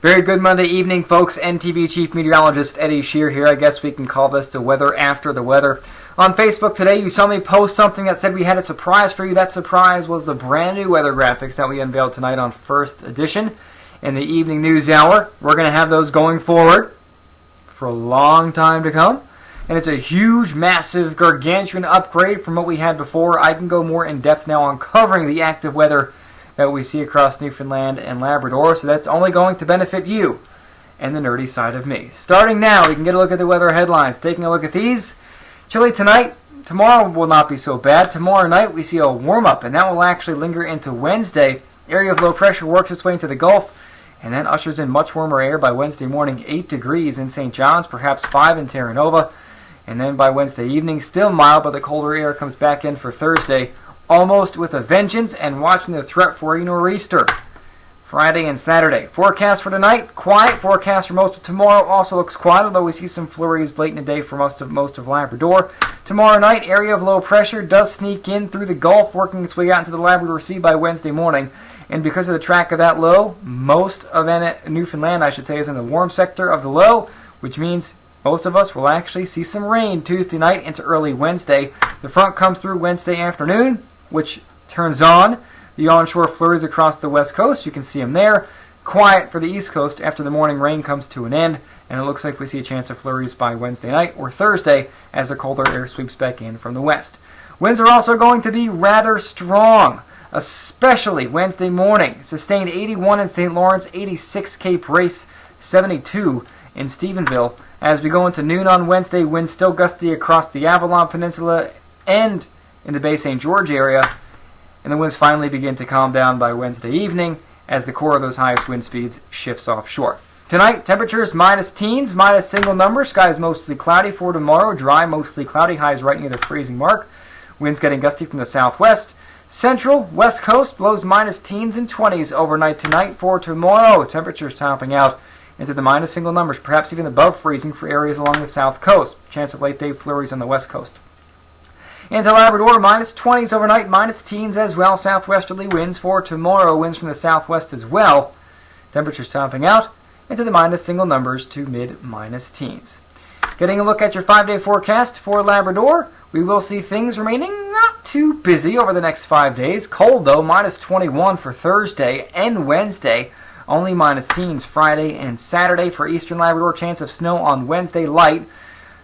Very good Monday evening, folks. NTV Chief Meteorologist Eddie Shear here. I guess we can call this the weather after the weather. On Facebook today, you saw me post something that said we had a surprise for you. That surprise was the brand new weather graphics that we unveiled tonight on First Edition in the evening news hour. We're going to have those going forward for a long time to come. And it's a huge, massive, gargantuan upgrade from what we had before. I can go more in depth now on covering the active weather that we see across Newfoundland and Labrador, so that's only going to benefit you and the nerdy side of me. Starting now, we can get a look at the weather headlines. Taking a look at these. Chilly tonight. Tomorrow will not be so bad. Tomorrow night we see a warm-up, and that will actually linger into Wednesday. Area of low pressure works its way into the Gulf, and that ushers in much warmer air by Wednesday morning. 8 degrees in St. John's, perhaps 5 in Terra Nova. And then by Wednesday evening, still mild, but the colder air comes back in for Thursday, almost with a vengeance, and watching the threat for a nor'easter. Friday and Saturday. Forecast for tonight, quiet. Forecast for most of tomorrow also looks quiet, although we see some flurries late in the day for most of Labrador. Tomorrow night, area of low pressure does sneak in through the Gulf, working its way out into the Labrador Sea by Wednesday morning. And because of the track of that low, most of Newfoundland, I should say, is in the warm sector of the low, which means most of us will actually see some rain Tuesday night into early Wednesday. The front comes through Wednesday afternoon, which turns on the onshore flurries across the west coast. You can see them there. Quiet for the east coast after the morning rain comes to an end, and it looks like we see a chance of flurries by Wednesday night or Thursday as the colder air sweeps back in from the west. Winds are also going to be rather strong, especially Wednesday morning. Sustained 81 in St. Lawrence, 86 Cape Race, 72 in Stephenville. As we go into noon on Wednesday, winds still gusty across the Avalon Peninsula and in the Bay St. George area, and the winds finally begin to calm down by Wednesday evening as the core of those highest wind speeds shifts offshore. Tonight, temperatures minus teens, minus single numbers. Skies mostly cloudy for tomorrow. Dry, mostly cloudy. Highs right near the freezing mark. Winds getting gusty from the southwest. Central, west coast, lows minus teens and 20s overnight tonight. For tomorrow, temperatures topping out into the minus single numbers, perhaps even above freezing for areas along the south coast. Chance of late day flurries on the west coast. Into Labrador, minus 20s overnight, minus teens as well. Southwesterly winds for tomorrow. Winds from the southwest as well. Temperatures topping out into the minus single numbers to mid-minus teens. Getting a look at your 5-day forecast for Labrador, we will see things remaining not too busy over the next 5 days. Cold though, minus 21 for Thursday and Wednesday. Only minus teens Friday and Saturday. For eastern Labrador, chance of snow on Wednesday, light.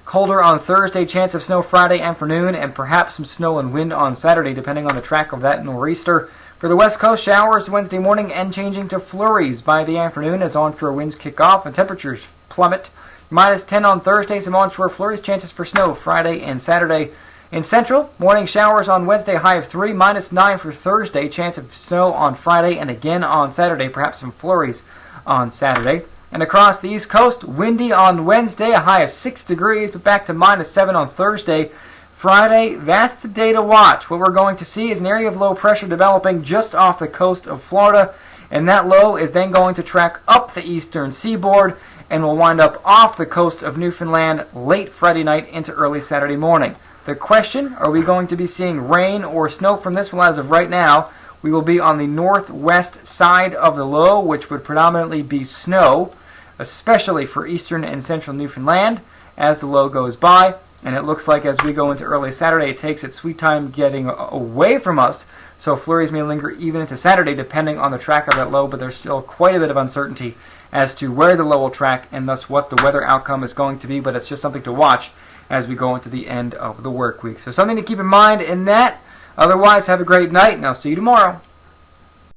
Colder on Thursday, chance of snow Friday afternoon, and perhaps some snow and wind on Saturday, depending on the track of that nor'easter. For the west coast, showers Wednesday morning and changing to flurries by the afternoon as onshore winds kick off and temperatures plummet. Minus 10 on Thursday, some onshore flurries, chances for snow Friday and Saturday. In central, morning showers on Wednesday, high of 3, minus 9 for Thursday, chance of snow on Friday and again on Saturday, perhaps some flurries on Saturday. And across the east coast, windy on Wednesday, a high of 6 degrees, but back to minus 7 on Thursday. Friday, that's the day to watch. What we're going to see is an area of low pressure developing just off the coast of Florida, and that low is then going to track up the eastern seaboard and will wind up off the coast of Newfoundland late Friday night into early Saturday morning. The question, are we going to be seeing rain or snow from this? Well, as of right now, we will be on the northwest side of the low, which would predominantly be snow, especially for eastern and central Newfoundland as the low goes by. And it looks like as we go into early Saturday, it takes its sweet time getting away from us. So flurries may linger even into Saturday depending on the track of that low, but there's still quite a bit of uncertainty as to where the low will track and thus what the weather outcome is going to be. But it's just something to watch as we go into the end of the work week. So something to keep in mind in that. Otherwise, have a great night, and I'll see you tomorrow.